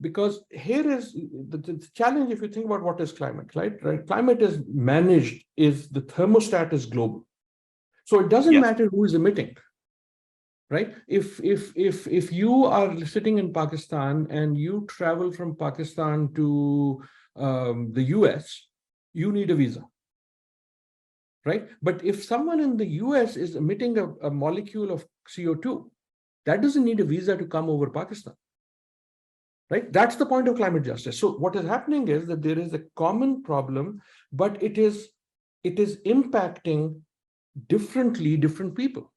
Because here is the challenge. If you think about what is climate, right? Climate is managed, the thermostat is global. So it doesn't matter who is emitting, right? If you are sitting in Pakistan and you travel from Pakistan to the US, you need a visa, right? But if someone in the US is emitting a molecule of CO2, that doesn't need a visa to come over Pakistan, right? That's the point of climate justice. So what is happening is that there is a common problem, but it is impacting differently different people.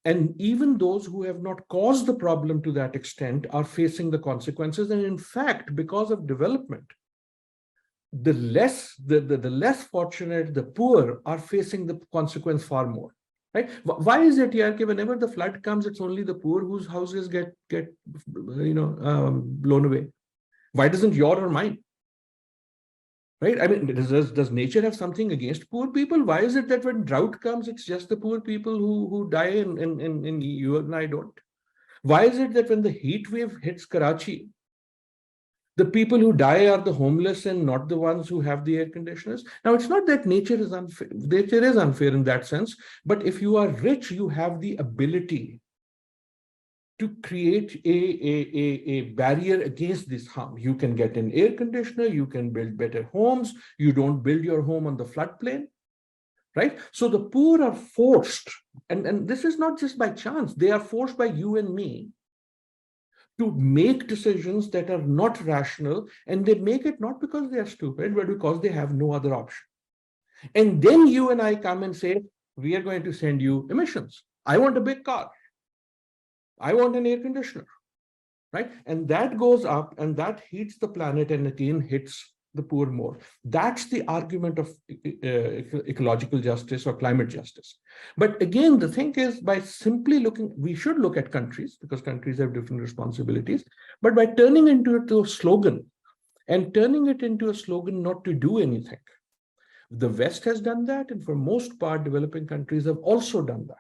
And even those who have not caused the problem to that extent are facing the consequences. And in fact, because of development, the less fortunate, the poor, are facing the consequence far more. Right? Why is it here? Whenever the flood comes, it's only the poor whose houses get blown away. Why doesn't your or mine? Right? I mean, does nature have something against poor people? Why is it that when drought comes, it's just the poor people who die and you and I don't? Why is it that when the heat wave hits Karachi, the people who die are the homeless and not the ones who have the air conditioners? Now, it's not that nature is unfair. Nature is unfair in that sense. But if you are rich, you have the ability to create a barrier against this harm. You can get an air conditioner, you can build better homes, you don't build your home on the floodplain, right? So the poor are forced, and this is not just by chance, they are forced by you and me to make decisions that are not rational, and they make it not because they are stupid, but because they have no other option. And then you and I come and say, we are going to send you emissions. I want a big car. I want an air conditioner, right? And that goes up and that heats the planet and again hits the poor more. That's the argument of ecological justice or climate justice. But again, the thing is, by simply looking, we should look at countries because countries have different responsibilities. But by turning into a slogan and turning it into a slogan not to do anything, the West has done that. And for most part, developing countries have also done that.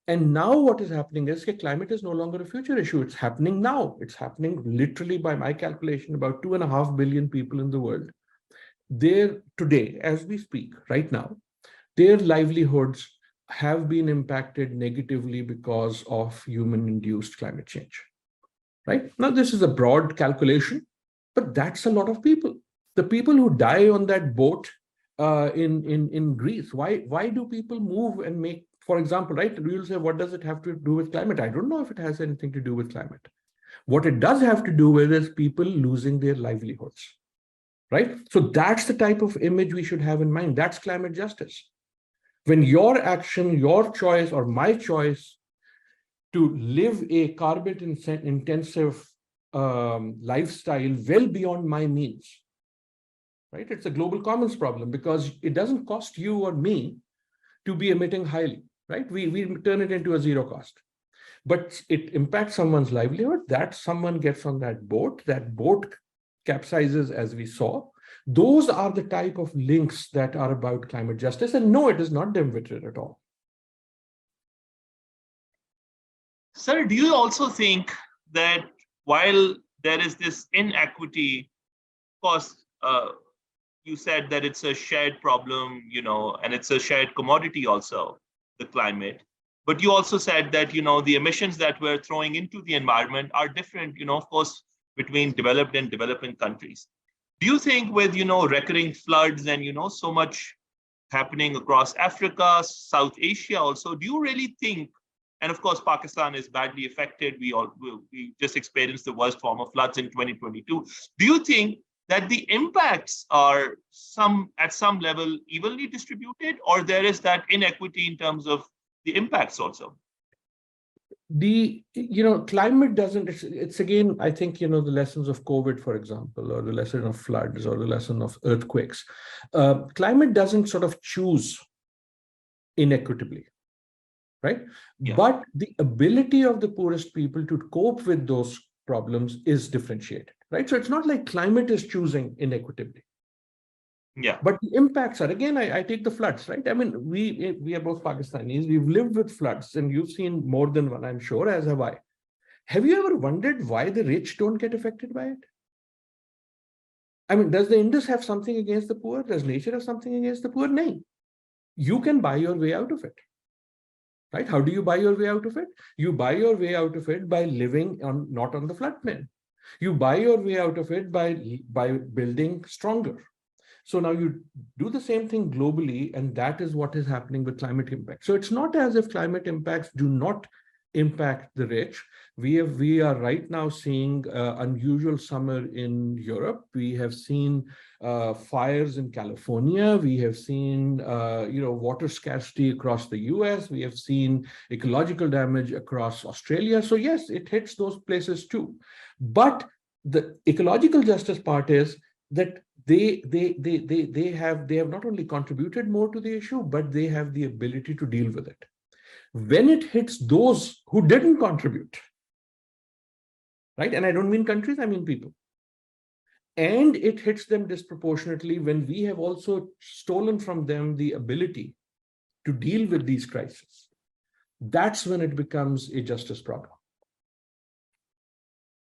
And now what is happening is that climate is no longer a future issue. It's happening now. It's happening literally, by my calculation, about 2.5 billion people in the world. There today, as we speak, right now, their livelihoods have been impacted negatively because of human-induced climate change. Right? Now, this is a broad calculation, but that's a lot of people. The people who die on that boat in Greece, why do people move and make, for example, right? You'll say, what does it have to do with climate? I don't know if it has anything to do with climate. What it does have to do with is people losing their livelihoods, right? So that's the type of image we should have in mind. That's climate justice. When your action, your choice, or my choice to live a carbon-intensive lifestyle well beyond my means, right? It's a global commons problem because it doesn't cost you or me to be emitting highly, right? We turn it into a zero cost. But it impacts someone's livelihood, that someone gets on that boat capsizes, as we saw. Those are the type of links that are about climate justice. And no, it is not dim-witted at all. Sir, do you also think that while there is this inequity, of course, you said that it's a shared problem, and it's a shared commodity also, the climate. But you also said that, the emissions that we're throwing into the environment are different, of course, between developed and developing countries. Do you think with, recurring floods and, so much happening across Africa, South Asia also, do you really think, and of course, Pakistan is badly affected. We just experienced the worst form of floods in 2022. Do you think that the impacts are at some level evenly distributed, or there is that inequity in terms of the impacts also? Climate doesn't, it's again, I think, the lessons of COVID, for example, or the lesson of floods or the lesson of earthquakes. Climate doesn't sort of choose inequitably. Right? Yeah. But the ability of the poorest people to cope with those problems is differentiated, right? So it's not like climate is choosing inequitably. Yeah. But the impacts are, again, I take the floods, right? I mean, we are both Pakistanis. We've lived with floods, and you've seen more than one, I'm sure, as have I. Have you ever wondered why the rich don't get affected by it? I mean, does the Indus have something against the poor? Does nature have something against the poor? No. You can buy your way out of it. Right? How do you buy your way out of it? You buy your way out of it by living on not on the floodplain. You buy your way out of it by building stronger. So now you do the same thing globally, and that is what is happening with climate impact. So it's not as if climate impacts do not impact the rich. We are right now seeing unusual summer in Europe. We have seen fires in California. We have seen water scarcity across the US. We have seen ecological damage across Australia. So yes, it hits those places too. But the ecological justice part is that they have not only contributed more to the issue, but they have the ability to deal with it. When it hits those who didn't contribute, right? And I don't mean countries, I mean people. And it hits them disproportionately when we have also stolen from them the ability to deal with these crises. That's when it becomes a justice problem.